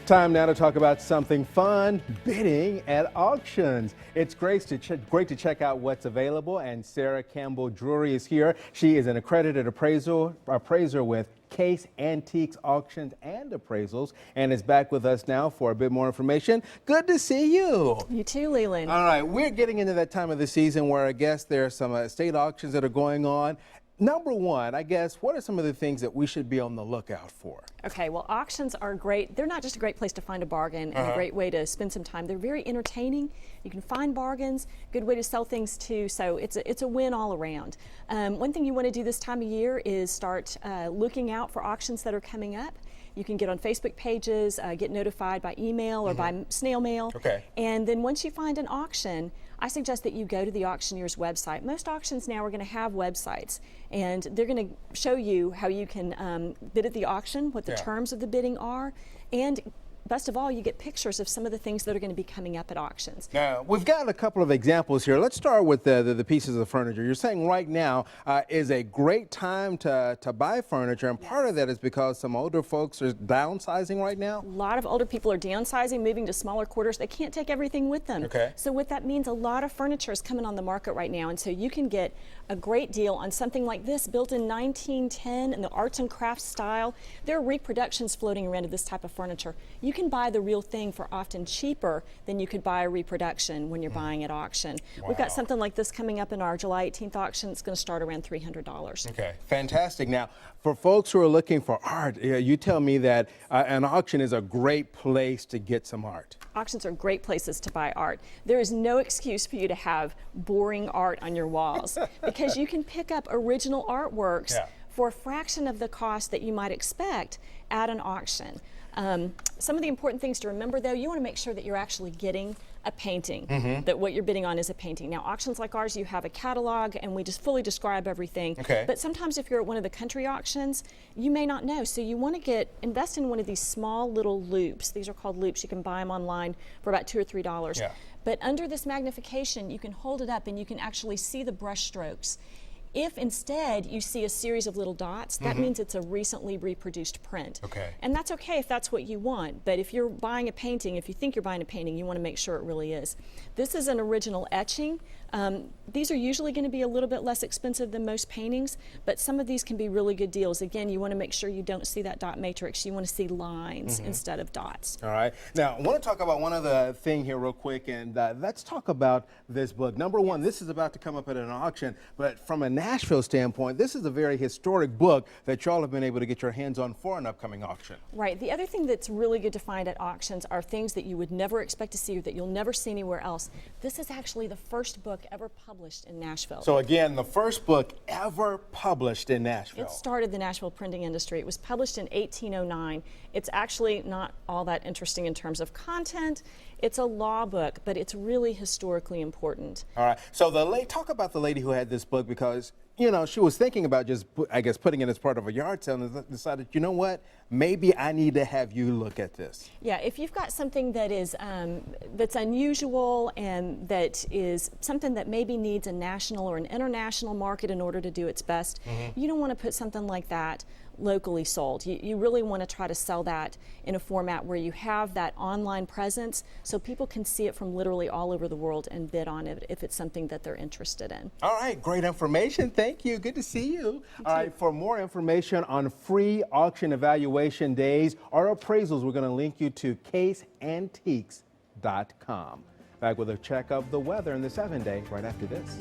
Time now to talk about something fun, bidding at auctions. It's great to check out what's available, and Sarah Campbell Drury is here. She is an accredited appraiser with Case Antiques Auctions and Appraisals, and is back with us now for a bit more information. Good to see you. You too, Leland. All right, we're getting into that time of the season where I guess there are some estate auctions that are going on. Number one, I guess, what are some of the things that we should be on the lookout for? Okay, well, auctions are great. They're not just a great place to find a bargain and a great way to spend some time. They're very entertaining. You can find bargains, good way to sell things too, so it's a win all around. One thing you want to do this time of year is start looking out for auctions that are coming up. You can get on Facebook pages, get notified by email or by snail mail. Okay. And then once you find an auction, I suggest that you go to the auctioneer's website. Most auctions now are going to have websites, and they're going to show you how you can bid at the auction, what the terms of the bidding are, and best of all, you get pictures of some of the things that are going to be coming up at auctions. Now, we've got a couple of examples here. Let's start with the pieces of furniture. You're saying right now is a great time to buy furniture, and part of that is because some older folks are downsizing right now? A lot of older people are downsizing, moving to smaller quarters. They can't take everything with them. Okay. So what that means, a lot of furniture is coming on the market right now, and so you can get a great deal on something like this, built in 1910 in the arts and crafts style. There are reproductions floating around of this type of furniture. You can buy the real thing for often cheaper than you could buy a reproduction when you're buying at auction. Wow. We've got something like this coming up in our July 18th auction. It's going to start around $300. Okay, fantastic. Now, for folks who are looking for art, you tell me that an auction is a great place to get some art. Auctions are great places to buy art. There is no excuse for you to have boring art on your walls because you can pick up original artworks for a fraction of the cost that you might expect at an auction. Some of the important things to remember, though, you want to make sure that you're actually getting a painting, that what you're bidding on is a painting. Now, auctions like ours, you have a catalog, and we just fully describe everything. Okay. But sometimes if you're at one of the country auctions, you may not know. So you want to invest in one of these small little loupes. These are called loupes. You can buy them online for about $2 or $3. Yeah. But under this magnification, you can hold it up and you can actually see the brush strokes. If instead you see a series of little dots, that means it's a recently reproduced print. Okay. And that's okay if that's what you want, but if you're buying a painting, if you think you're buying a painting, you want to make sure it really is. This is an original etching. These are usually going to be a little bit less expensive than most paintings, but some of these can be really good deals. Again, you want to make sure you don't see that dot matrix. You want to see lines instead of dots. All right. Now, I want to talk about one other thing here real quick, and let's talk about this book. Number one, this is about to come up at an auction, but from a Nashville standpoint, this is a very historic book that y'all have been able to get your hands on for an upcoming auction. Right. The other thing that's really good to find at auctions are things that you would never expect to see or that you'll never see anywhere else. This is actually the first book ever published in Nashville. So again, the first book ever published in Nashville. It started the Nashville printing industry. It was published in 1809. It's actually not all that interesting in terms of content. It's a law book, but it's really historically important. All right. So talk about the lady who had this book, because you know, she was thinking about just, I guess, putting it as part of a yard sale and decided, you know what, maybe I need to have you look at this. Yeah, if you've got something that is that's unusual and that is something that maybe needs a national or an international market in order to do its best, you don't want to put something like that locally sold. You really want to try to sell that in a format where you have that online presence so people can see it from literally all over the world and bid on it if it's something that they're interested in. All right, great information. Thank you. Good to see you. All right, for more information on free auction evaluation days or appraisals, we're going to link you to caseantiques.com. Back with a check of the weather in the 7-day right after this.